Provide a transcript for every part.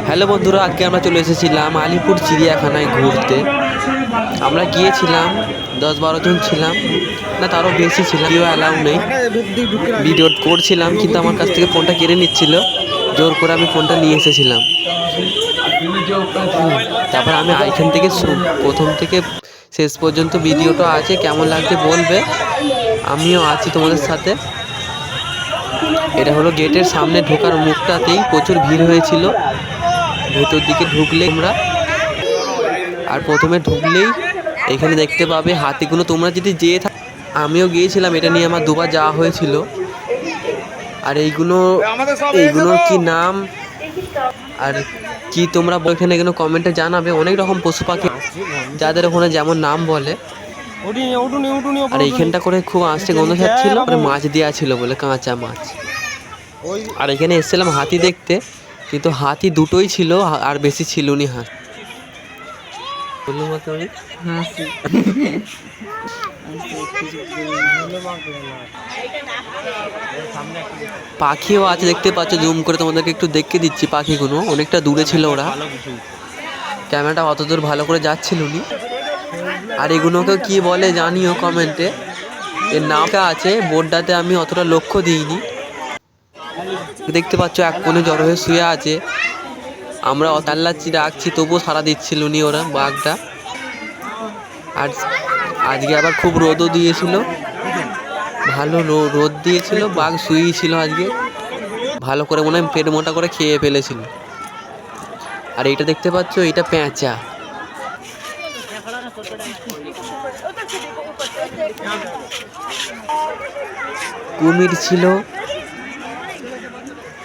Hello বন্ধুরা, আজকে আমরা চলে এসেছিলাম আলিপুর চিড়িয়াখানায় ঘুরতে। আমরা গিয়েছিলাম 10-12 জন ছিলাম, না তারও বেশি ছিলাম। কেউ অ্যালাউ নেই, ভিডিও করছিলাম কিন্তু আমার কাছ থেকে ফোনটা কেড়ে নিচ্ছিল। জোর করে আমি ফোনটা নিয়ে এসেছিলাম। তারপর আমি এইখান থেকে প্রথম থেকে শেষ পর্যন্ত ভিডিওটা আছে, কেমন লাগছে বলবে। আমিও আছি তোমাদের সাথে। এটা হলো গেটের সামনে ঢোকার মুখটাতেই প্রচুর ভিড় হয়েছিল। ভেতর দিকে ঢুকলে আমরা, আর প্রথমে ঢুকলেই এখানে দেখতে পাবে হাতিগুলো। তোমরা যদি যেয়ে থাকো, আমিও গিয়েছিলাম, এটা নিয়ে আমার দুবার যাওয়া হয়েছিল। আর এইগুলোর কি নাম আর কি তোমরা এখানে কমেন্টে জানাবে। অনেক রকম পশু পাখি যাদের ওখানে যেমন নাম বলে। আর এইখানটা করে খুব আসতে গন্ধ ছাড়ছিল, মাছ দেওয়া ছিল বলে, কাঁচা মাছ। আর এখানে এসেছিলাম হাতি দেখতে, কিন্তু হাতি দুটোই ছিল, আর বেশি ছিল নি হাতি। পাখিও আছে দেখতে পাচ্ছ, জুম করে তোমাদেরকে একটু দেখে দিচ্ছি। পাখিগুলো অনেকটা দূরে ছিল, ওরা ক্যামেরাটা অত দূর ভালো করে যাচ্ছিল নি। আর এগুলোকে কি বলে জানিও কমেন্টে। এর নামটা আছে বোর্ডটাতে, আমি অতটা লক্ষ্য দিইনি। দেখতে পাচ্ছ এক কোণে জড়ো হয়ে শুয়ে আছে। আমরা অতাল্লাচ্ছি, ডাকছি, তবুও সাড়া দিচ্ছিল নি ওরা, বাঘটা। আর আজকে আবার খুব রোদও দিয়েছিল, ভালো রোদ দিয়েছিল। বাঘ শুয়েই ছিল আজকে, ভালো করে মনে হয় পেট মোটা করে খেয়ে ফেলেছিল। আর এইটা দেখতে পাচ্ছ, এটা পেঁচা। কুমির ছিল।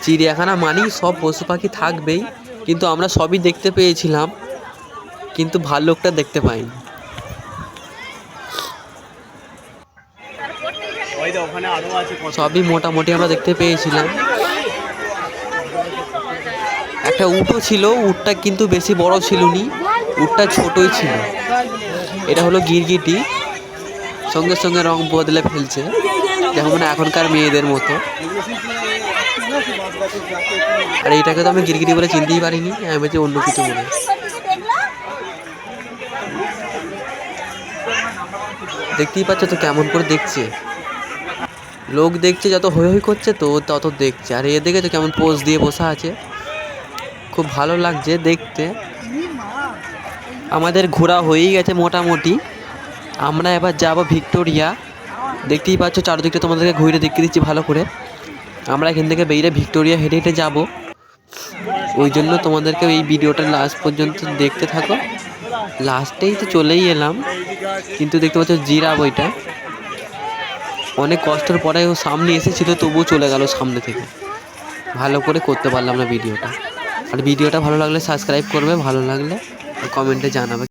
চিড়িয়াখানা মানেই সব পশু পাখি থাকবেই, কিন্তু আমরা সবই দেখতে পেয়েছিলাম, কিন্তু ভাল্লুকটা দেখতে পাইনি। সবই মোটামুটি আমরা দেখতে পেয়েছিলাম। একটা উটও ছিল, উটটা কিন্তু বেশি বড় ছিল নি, উটটা ছোটই ছিল। এটা হলো গিরগিটি, সঙ্গে সঙ্গে রং বদলে ফেলছে, যেমন এখনকার মেয়েদের মতো। আর এইটাকে তো আমি গিরগিটি বলে চিনতেই পারিনি, আমি বলছি অন্য কিছু বলে। দেখতেই পাচ্ছ তো কেমন করে দেখছে, লোক দেখছে যত হৈ হৈ করছে তো তত দেখছে। আর এ দেখে তো কেমন পোজ দিয়ে বসা আছে, খুব ভালো লাগছে দেখতে। আমাদের ঘোরা হয়েই গেছে মোটামুটি। আমরা এবার যাব ভিক্টোরিয়া। দেখতেই পাচ্ছ চারদিকটা তোমাদেরকে ঘুরে দেখিয়ে দিচ্ছি ভালো করে। আমরা এখান থেকে বেরিয়ে ভিক্টোরিয়া হেঁটে হেঁটে যাবো, ওই জন্য তোমাদেরকে এই ভিডিওটা লাস্ট পর্যন্ত দেখতে থাকো। লাস্টেই তো চলেই এলাম, কিন্তু দেখতে পাচ্ছ জিরা বইটা অনেক কষ্টের পরে ও সামনে এসেছিল, তবুও চলে গেল সামনে থেকে। ভালো করে করতে পারলাম না ভিডিওটা। আর ভিডিওটা ভালো লাগলে সাবস্ক্রাইব করবে, ভালো লাগলে কমেন্টে জানাবে।